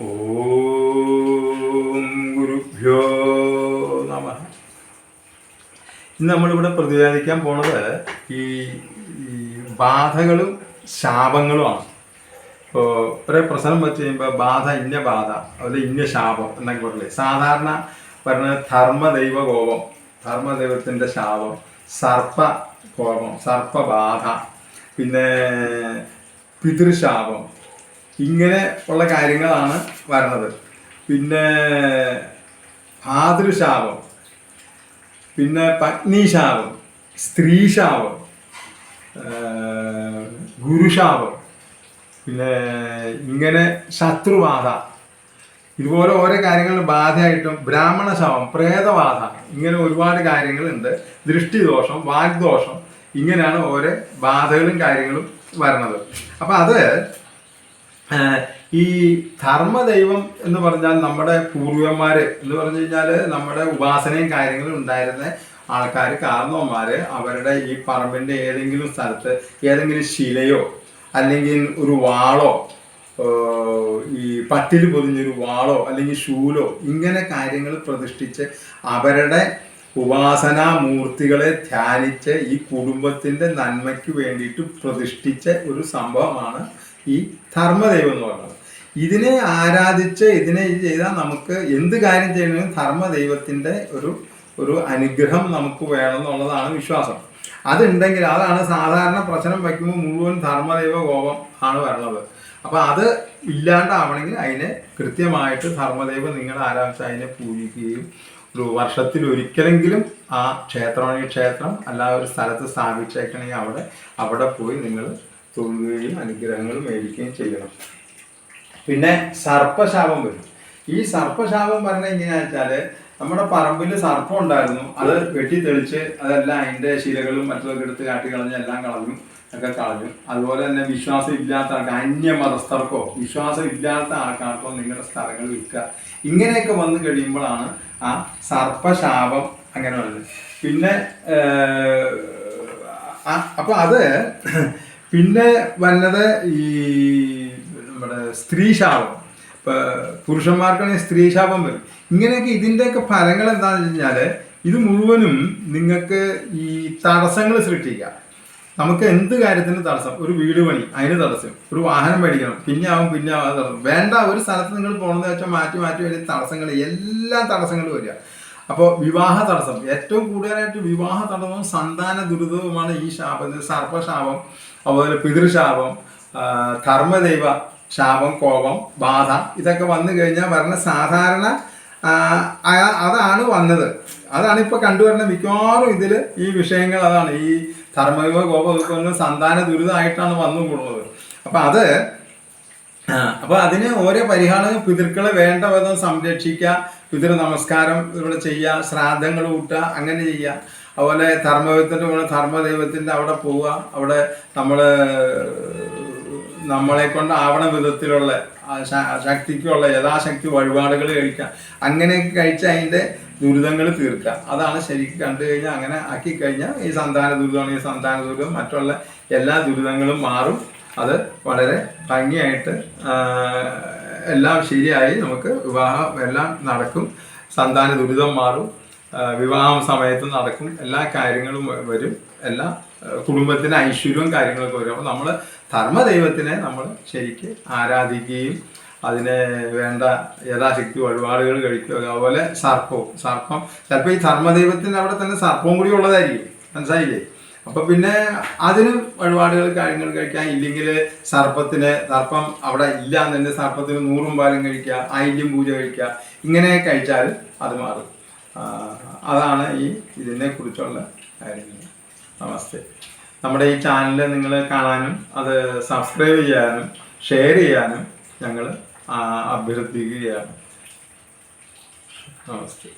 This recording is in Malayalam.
ഓം ഗുരുഭ്യോ നമഃ. ഇന്ന് നമ്മളിവിടെ പ്രതിപാദിക്കാൻ പോണത് ഈ ബാധകളും ശാപങ്ങളുമാണ്. ഇപ്പോൾ ഒരേ പ്രശ്നം വെച്ച് കഴിയുമ്പോൾ ബാധ ഇന്ന ബാധ, അതുപോലെ ഇന്ന ശാപം എന്നൊക്കെ പറയില്ലേ. സാധാരണ പറഞ്ഞത് ധർമ്മദൈവ കോപം, ധർമ്മദൈവത്തിൻ്റെ ശാപം, സർപ്പ കോപം, സർപ്പബാധ, പിന്നെ പിതൃശാപം, ഇങ്ങനെ ഉള്ള കാര്യങ്ങളാണ് വരുന്നത്. പിന്നെ ഭാതൃശാപം, പിന്നെ പത്നീശാപം, സ്ത്രീശാപം, ഗുരുശാപം, പിന്നെ ഇങ്ങനെ ശത്രുബാധ, ഇതുപോലെ ഓരോ കാര്യങ്ങൾ ബാധയായിട്ടും ബ്രാഹ്മണശാപം, പ്രേതബാധ, ഇങ്ങനെ ഒരുപാട് കാര്യങ്ങളുണ്ട്. ദൃഷ്ടിദോഷം, വാഗ്ദോഷം, ഇങ്ങനെയാണ് ഓരോ ബാധകളും കാര്യങ്ങളും വരുന്നത്. അപ്പം അത് ഈ ധർമ്മദൈവം എന്ന് പറഞ്ഞാൽ നമ്മുടെ പൂർവികന്മാർ എന്ന് പറഞ്ഞു കഴിഞ്ഞാൽ നമ്മുടെ ഉപാസനയും കാര്യങ്ങളും ഉണ്ടായിരുന്ന ആൾക്കാർ, കാരണവന്മാർ, അവരുടെ ഈ പറമ്പിൻ്റെ ഏതെങ്കിലും സ്ഥലത്ത് ഏതെങ്കിലും ശിലയോ അല്ലെങ്കിൽ ഒരു വാളോ, ഈ പട്ടിൽ പൊതിഞ്ഞൊരു വാളോ അല്ലെങ്കിൽ ശൂലോ, ഇങ്ങനെ കാര്യങ്ങൾ പ്രതിഷ്ഠിച്ച് അവരുടെ ഉപാസനാമൂർത്തികളെ ധ്യാനിച്ച് ഈ കുടുംബത്തിൻ്റെ നന്മയ്ക്ക് വേണ്ടിയിട്ട് പ്രതിഷ്ഠിച്ച ഒരു സംഭവമാണ് ഈ ധർമ്മദൈവം എന്ന് പറയുന്നത്. ഇതിനെ ആരാധിച്ച് ഇതിനെ ചെയ്താൽ നമുക്ക് എന്ത് കാര്യം ചെയ്യണമെങ്കിലും ധർമ്മദൈവത്തിൻ്റെ ഒരു അനുഗ്രഹം നമുക്ക് വേണമെന്നുള്ളതാണ് വിശ്വാസം. അതുണ്ടെങ്കിൽ അതാണ് സാധാരണ പ്രശ്നം വയ്ക്കുമ്പോൾ മുഴുവൻ ധർമ്മദൈവ കോപം ആണ് വരുന്നത്. അപ്പോൾ അത് ഇല്ലാണ്ടാവണമെങ്കിൽ അതിനെ കൃത്യമായിട്ട് ധർമ്മദൈവം നിങ്ങൾ ആരാധിച്ച് അതിനെ പൂജിക്കുകയും ഒരു വർഷത്തിൽ ഒരിക്കലെങ്കിലും ആ ക്ഷേത്രമാണെങ്കിൽ ക്ഷേത്രം അല്ലാതെ ഒരു സ്ഥലത്ത് സ്ഥാപിച്ചേക്കണമെങ്കിൽ അവിടെ പോയി നിങ്ങൾ തൊഴുകയും അനുഗ്രഹങ്ങൾ മേടിക്കുകയും ചെയ്യണം. പിന്നെ സർപ്പശാപം വരും. ഈ സർപ്പശാപം പറഞ്ഞ എങ്ങനെയാണെന്ന് വെച്ചാൽ നമ്മുടെ പറമ്പിൽ സർപ്പം ഉണ്ടായിരുന്നു, അത് വെട്ടി തെളിച്ച് അതെല്ലാം അതിൻ്റെ ശിലകളും മറ്റൊക്കെ എടുത്ത് കാട്ടിക്കളഞ്ഞ് എല്ലാം കളഞ്ഞു. അതുപോലെ തന്നെ വിശ്വാസം ഇല്ലാത്ത ആൾക്കാർ, അന്യമതസ്ഥർക്കോ വിശ്വാസം ഇല്ലാത്ത ആൾക്കാർക്കോ നിങ്ങളുടെ സ്ഥലങ്ങൾ വിൽക്കുക. ഇങ്ങനെയൊക്കെ വന്നു കഴിയുമ്പോഴാണ് ആ സർപ്പശാപം അങ്ങനെ വരുന്നത്. പിന്നെ അപ്പം അത് പിന്നെ വന്നത് ഈ നമ്മുടെ സ്ത്രീശാപം. ഇപ്പം പുരുഷന്മാർക്കാണെങ്കിൽ സ്ത്രീശാപം വരും. ഇങ്ങനെയൊക്കെ ഇതിൻ്റെയൊക്കെ ഫലങ്ങൾ എന്താണെന്ന് വെച്ച് കഴിഞ്ഞാൽ ഇത് മുഴുവനും നിങ്ങൾക്ക് ഈ തടസ്സങ്ങൾ സൃഷ്ടിക്കുക. നമുക്ക് എന്ത് കാര്യത്തിന് തടസ്സം, ഒരു വീട് പണി അതിന് തടസ്സം, ഒരു വാഹനം മേടിക്കണം പിന്നെ ആവും തടസ്സം, വേണ്ട ഒരു സ്ഥലത്ത് നിങ്ങൾ പോകണമെന്ന് വെച്ചാൽ മാറ്റി വരുന്ന തടസ്സങ്ങൾ, എല്ലാ തടസ്സങ്ങളും വരിക. അപ്പോൾ വിവാഹ തടസ്സം, ഏറ്റവും കൂടുതലായിട്ട് വിവാഹ തടസ്സവും സന്താന ദുരിതവുമാണ് ഈ ശാപത്തിന്. സർപ്പശാപം, അതുപോലെ പിതൃശാപം, ധർമ്മദൈവ ശാപം, കോപം, ബാധ, ഇതൊക്കെ വന്നു കഴിഞ്ഞാൽ പറഞ്ഞ സാധാരണ അതാണ് വന്നത്. അതാണ് ഇപ്പോൾ കണ്ടുവരുന്ന മിക്കവാറും ഇതിൽ ഈ വിഷയങ്ങൾ. അതാണ് ഈ ധർമ്മദൈവ കോപം സന്താന ദുരിതമായിട്ടാണ് വന്നു കൂടുന്നത്. അപ്പോൾ അതിന് ഓരോ പരിഹാരം, പിതൃക്കളെ വേണ്ട വിധം സംരക്ഷിക്കുക, പിതൃ നമസ്കാരം ഇവിടെ ചെയ്യുക, ശ്രാദ്ധങ്ങൾ കൂട്ടുക, അങ്ങനെ ചെയ്യുക. അതുപോലെ ധർമ്മദൈവത്തിൻ്റെ അവിടെ പോവുക, അവിടെ നമ്മളെ കൊണ്ട് ആവണ വിധത്തിലുള്ള ശക്തിക്കുള്ള യഥാശക്തി വഴിപാടുകൾ കഴിക്കുക. അങ്ങനെയൊക്കെ കഴിച്ച് അതിൻ്റെ ദുരിതങ്ങൾ തീർക്കുക. അതാണ് ശരിക്കും കണ്ടു കഴിഞ്ഞാൽ. അങ്ങനെ ആക്കി കഴിഞ്ഞാൽ ഈ സന്താന ദുരിതമാണെങ്കിൽ സന്താന ദുരിതം, മറ്റുള്ള എല്ലാ ദുരിതങ്ങളും മാറും. അത് വളരെ ഭംഗിയായിട്ട് എല്ലാം ശരിയായി നമുക്ക് വിവാഹം എല്ലാം നടക്കും, സന്താന ദുരിതം മാറും, വിവാഹം സമയത്ത് നടക്കും, എല്ലാ കാര്യങ്ങളും വരും, എല്ലാ കുടുംബത്തിന് ഐശ്വര്യവും കാര്യങ്ങളൊക്കെ വരും. അപ്പോൾ നമ്മൾ ധർമ്മദൈവത്തിനെ നമ്മൾ ശരിക്ക് ആരാധിക്കുകയും അതിന് വേണ്ട യഥാശക്തി വഴിപാടുകൾ കഴിക്കുക. അതുപോലെ സർപ്പം ചിലപ്പോൾ ഈ ധർമ്മദൈവത്തിന് അവിടെ തന്നെ സർപ്പവും കൂടി ഉള്ളതായിരിക്കും, മനസ്സിലായില്ലേ? അപ്പം പിന്നെ അതിന് വഴിപാടുകൾ കാര്യങ്ങൾ കഴിക്കാം. ഇല്ലെങ്കിൽ സർപ്പം അവിടെ ഇല്ല എന്നെ സർപ്പത്തിന് 100 പാലും കഴിക്കുക, ആയില്യം പൂജ കഴിക്കുക, ഇങ്ങനെ കഴിച്ചാൽ അത് മാറും. അതാണ് ഇതിനെക്കുറിച്ചുള്ള കാര്യങ്ങൾ. നമസ്തേ. നമ്മുടെ ഈ ചാനൽ നിങ്ങൾ കാണാനും അത് സബ്സ്ക്രൈബ് ചെയ്യാനും ഷെയർ ചെയ്യാനും ഞങ്ങൾ അഭ്യർത്ഥിക്കുകയാണ്. നമസ്തേ.